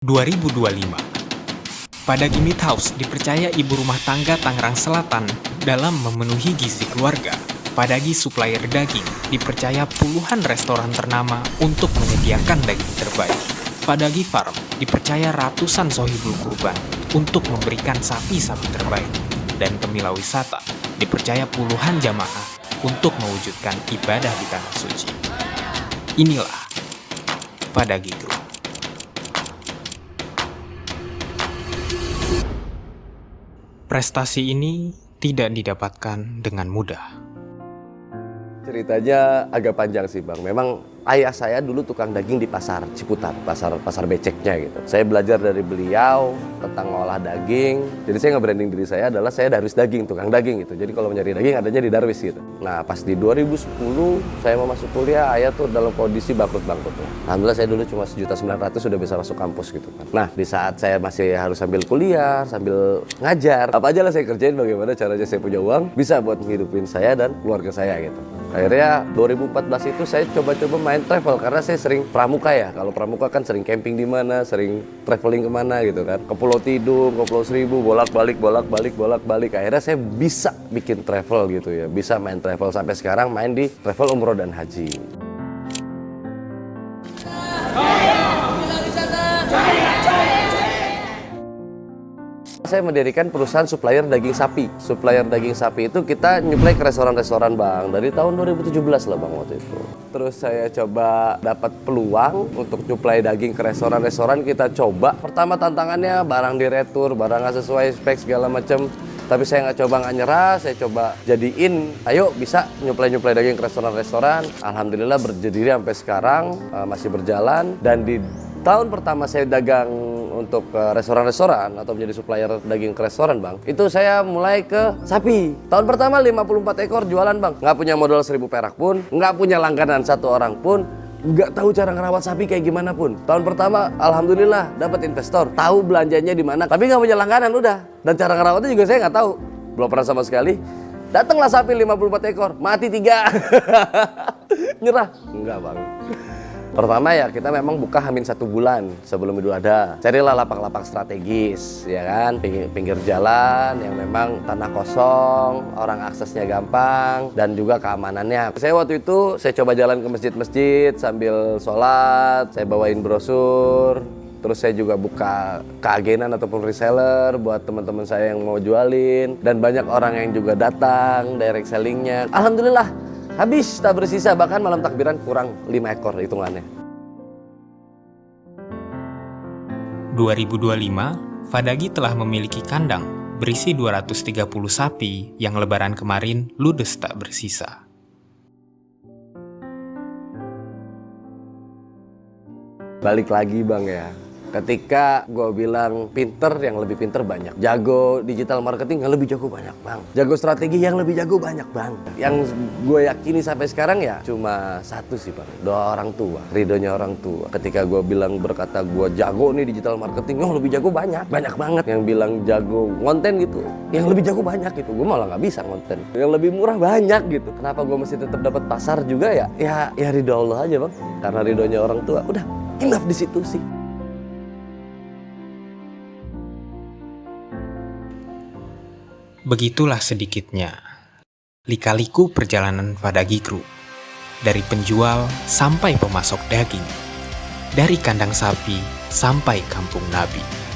2025. Padagi Meat House dipercaya ibu rumah tangga Tangerang Selatan dalam memenuhi gizi keluarga. Padagi supplier daging dipercaya puluhan restoran ternama untuk menyediakan daging terbaik. Padagi Farm dipercaya ratusan sohibul kurban untuk memberikan sapi-sapi terbaik. Dan Kemila Wisata dipercaya puluhan jamaah untuk mewujudkan ibadah di tanah suci. Inilah Padagi Group. Prestasi ini tidak didapatkan dengan mudah. Ceritanya agak panjang sih Bang. Memang ayah saya dulu tukang daging di pasar Ciputat, pasar beceknya gitu. Saya belajar dari beliau tentang ngolah daging. Jadi saya nge-branding diri saya adalah saya Darwis Daging, tukang daging gitu. Jadi kalau mencari daging adanya di Darwis gitu. Nah pas di 2010 saya mau masuk kuliah, ayah tuh dalam kondisi bangkrut-bangkrut. Alhamdulillah saya dulu cuma 1.900.000 sudah bisa masuk kampus gitu kan. Nah di saat saya masih harus sambil kuliah, sambil ngajar, apa aja lah saya kerjain bagaimana caranya saya punya uang bisa buat menghidupin saya dan keluarga saya gitu. Akhirnya 2014 itu saya coba-coba main travel karena saya sering pramuka ya. Kalau pramuka kan sering camping di mana, sering traveling kemana gitu kan. Ke Pulau Tidung, ke Pulau Seribu, bolak-balik. Akhirnya saya bisa bikin travel gitu ya. Bisa main travel sampai sekarang main di travel umroh dan haji. Saya mendirikan perusahaan supplier daging sapi. Supplier daging sapi itu kita nyuplai ke restoran-restoran Bang. Dari tahun 2017 lah Bang waktu itu. Terus saya coba dapat peluang untuk nyuplai daging ke restoran-restoran. Kita coba. Pertama tantangannya barang diretur, barang nggak sesuai spek segala macam. Tapi saya nggak nyerah, saya coba jadiin, ayo bisa nyuplai daging ke restoran-restoran. Alhamdulillah berdiri sampai sekarang, masih berjalan. Dan di tahun pertama saya dagang untuk restoran-restoran atau menjadi supplier daging ke restoran Bang, itu saya mulai ke sapi. Tahun pertama 54 ekor jualan Bang. Nggak punya modal 1.000 perak pun, nggak punya langganan satu orang pun, nggak tahu cara ngerawat sapi kayak gimana pun. Tahun pertama alhamdulillah dapat investor, tahu belanjanya di mana, tapi nggak punya langganan udah. Dan cara ngerawatnya juga saya nggak tahu, belum pernah sama sekali. Datanglah sapi 54 ekor, mati 3. Nyerah? Enggak Bang. Pertama ya kita memang buka hamin 1 bulan sebelum Idul Adha. Carilah lapak-lapak strategis, ya kan, pinggir jalan yang memang tanah kosong, orang aksesnya gampang dan juga keamanannya. Saya waktu itu saya coba jalan ke masjid-masjid sambil sholat, saya bawain brosur. Terus saya juga buka keagenan ataupun reseller buat teman-teman saya yang mau jualin dan banyak orang yang juga datang direct sellingnya. Alhamdulillah. Habis tak bersisa, bahkan malam takbiran kurang 5 ekor hitungannya. 2025, Padagi telah memiliki kandang berisi 230 sapi yang lebaran kemarin ludes tak bersisa. Balik lagi Bang ya. Ketika gue bilang pinter, yang lebih pinter banyak. Jago digital marketing yang lebih jago banyak Bang. Jago strategi yang lebih jago banyak Bang. Yang gue yakini sampai sekarang ya cuma satu sih Bang. Doa orang tua, ridhonya orang tua. Ketika gue bilang berkata gue jago nih digital marketing, yang lebih jago banyak. Banyak banget yang bilang jago konten gitu. Yang lebih jago banyak gitu. Gue malah nggak bisa konten. Yang lebih murah banyak gitu. Kenapa gue mesti tetap dapat pasar juga ya? Ya ridho Allah aja Bang. Karena ridhonya orang tua. Udah, enough di situ sih. Begitulah sedikitnya lika-liku perjalanan Padagi Group. Dari penjual sampai pemasok daging, dari kandang sapi sampai kampung Nabi.